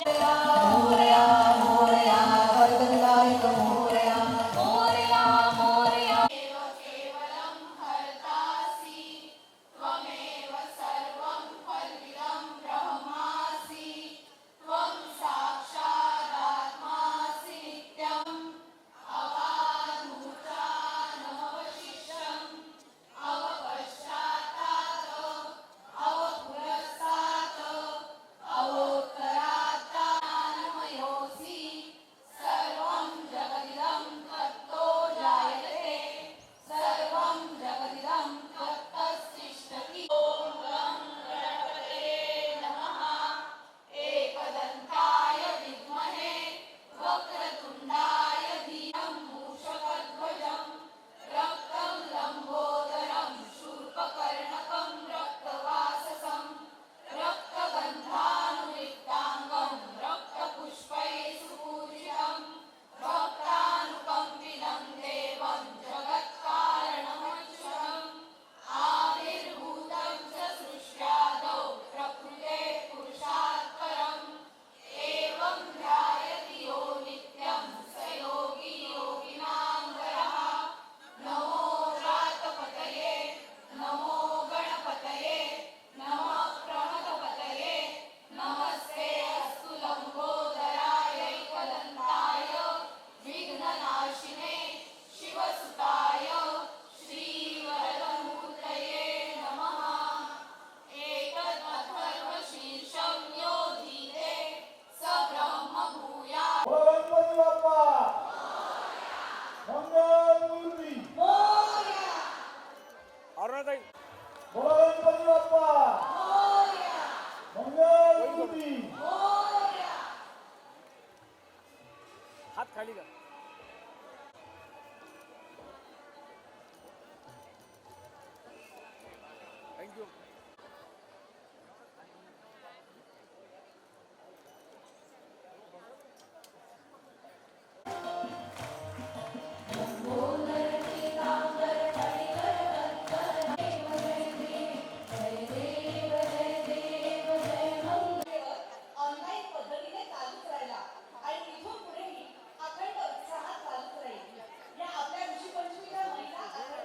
मोरया मोरया वरदविनायक मोरया मोरया मोरया केवलं हरतासि त्वमेव सर्वं कल्विदं ब्रह्मासि त्वं साक्षादात्मासि नित्यम् अवानुचानवशिष्यम् अवपश्चात्तात् अवपुरस्तात् अवोत्तरात्तानमयोऽसि सर्वं जगदिदं तत्तो जायते सर्वं जगदिदं तत्तस्तिष्ठति ॐ गं गणपतये नमः एकदन्ताय विद्महे वक्रतुण्डाय धीमहि मूषकध्वजं रक्तं लम्बोदरं शूर्पकर्णकं रक्तवाससं रक्तगन्धानुलिप्ताङ्गं रक्तपुष्पैः सुपूजितं भक्तानुकम्पितं देवं जगत्कारणमक्षरम् आविर्भूतं च सृष्ट्यादौ प्रकृते पुरुषात् परम् एवं ध्यायति यो नित्यं स योगी योगिनां वरः नमो व्रातपतये नमो गणपतये नमः प्रमथपतये नमस्ते अस्तु लम्बोदरायैकदन्ताय विघ्ननाशिने शिवसुताय श्रीवरदमूर्तये नमः एतदथर्वशीर्षं यो धीते स ब्रह्म भूयात् गणपती बाप्पा मंगलमूर्ती अरुणाताई गणपती बाप्पा मंगलमूर्ती हात खाली का